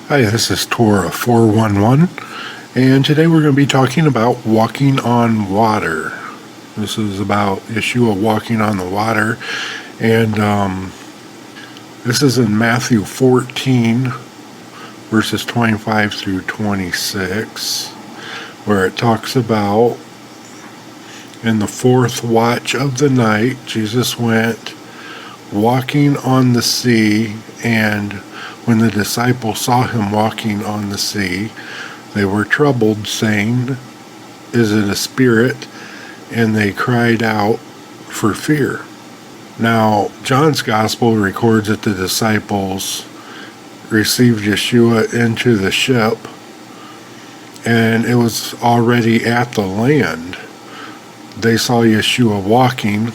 Hi, this is Torah 411, and today we're going to be talking about walking on water. This is about Yeshua walking on the water, and this is in Matthew 14, verses 25 through 26, where it talks about in the fourth watch of the night, Jesus went walking on the sea, and when the disciples saw him walking on the sea, they were troubled, saying, "Is it a spirit?" And they cried out for fear. Now, John's Gospel records that the disciples received Yeshua into the ship, and it was already at the land. They saw Yeshua walking,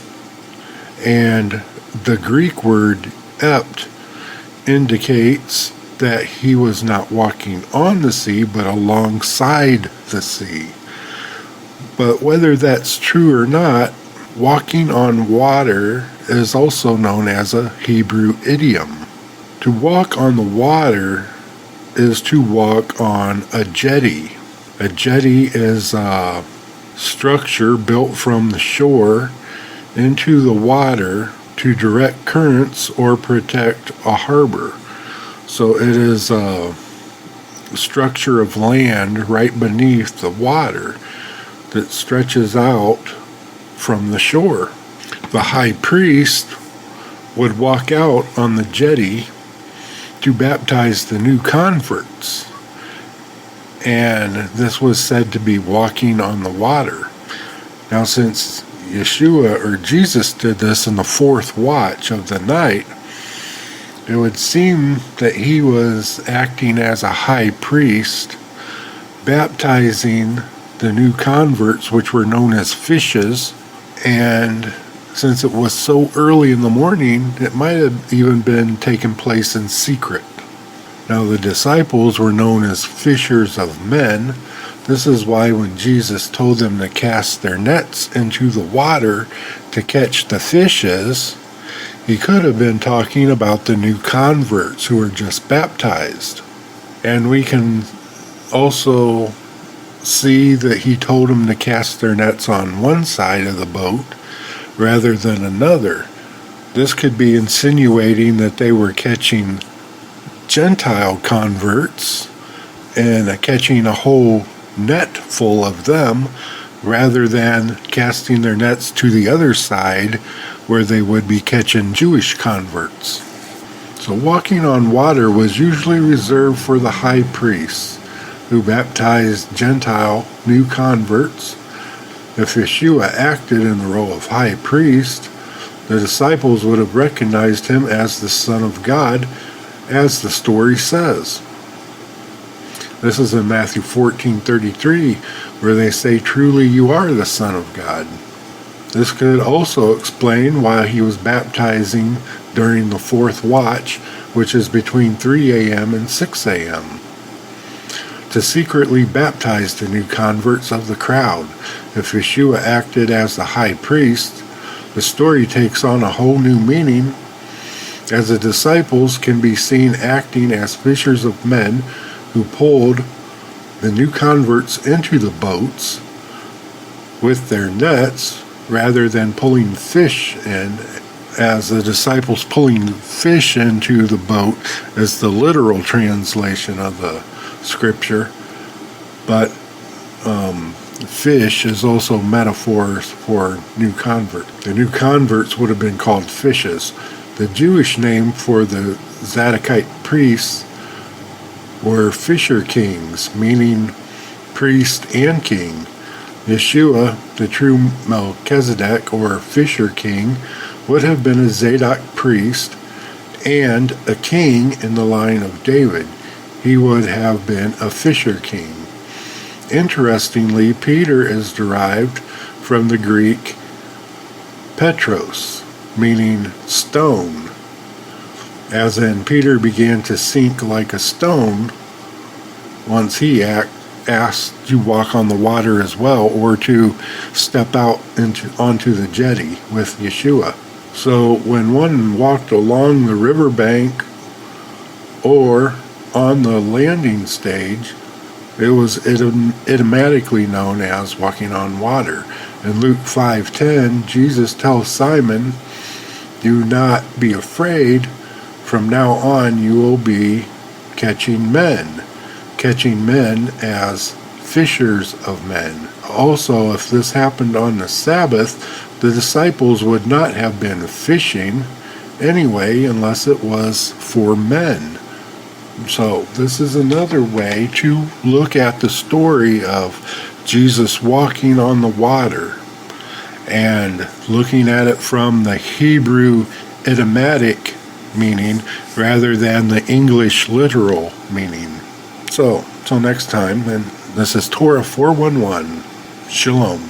and the Greek word ept indicates that he was not walking on the sea, but alongside the sea. But whether that's true or not, walking on water is also known as a Hebrew idiom. To walk on the water is to walk on a jetty. A jetty is a structure built from the shore into the water to direct currents or protect a harbor. So it is a structure of land right beneath the water that stretches out from the shore. The high priest would walk out on the jetty to baptize the new converts, and this was said to be walking on the water. Now, since Yeshua or Jesus did this in the fourth watch of the night, it would seem that he was acting as a high priest, baptizing the new converts, which were known as fishes. And since it was so early in the morning, it might have even been taking place in secret. Now, the disciples were known as fishers of men. This is why when Jesus told them to cast their nets into the water to catch the fishes, he could have been talking about the new converts who were just baptized. And we can also see that he told them to cast their nets on one side of the boat rather than another. This could be insinuating that they were catching Gentile converts and catching a whole net full of them rather than casting their nets to the other side where they would be catching Jewish converts. So walking on water was usually reserved for the high priests who baptized Gentile new converts. If Yeshua acted in the role of high priest, the disciples would have recognized him as the Son of God, as the story says. This is in Matthew 14:33, where they say, "Truly you are the Son of God." This could also explain why he was baptizing during the fourth watch, which is between 3 a.m. and 6 a.m. to secretly baptize the new converts of the crowd. If Yeshua acted as the high priest, the story takes on a whole new meaning, as the disciples can be seen acting as fishers of men who pulled the new converts into the boats with their nets rather than pulling fish in, as the disciples pulling fish into the boat is the literal translation of the scripture. But fish is also metaphors for new convert. The new converts would have been called fishes. The Jewish name for the Zadokite priests were fisher kings, meaning priest and king. Yeshua, the true Melchizedek or fisher king, would have been a Zadok priest and a king in the line of David. He would have been a fisher king. Interestingly, Peter is derived from the Greek Petros, meaning stone, as in Peter began to sink like a stone once he asked to walk on the water as well, or to step out onto the jetty with Yeshua. So when one walked along the riverbank or on the landing stage, it was idiomatically known as walking on water. In Luke 5:10, Jesus tells Simon, "Do not be afraid. From now on you will be catching men." Catching men as fishers of men. Also, if this happened on the Sabbath, the disciples would not have been fishing anyway unless it was for men. So this is another way to look at the story of Jesus walking on the water and looking at it from the Hebrew idiomatic meaning rather than the English literal meaning. So, till next time, and this is Torah 411. Shalom.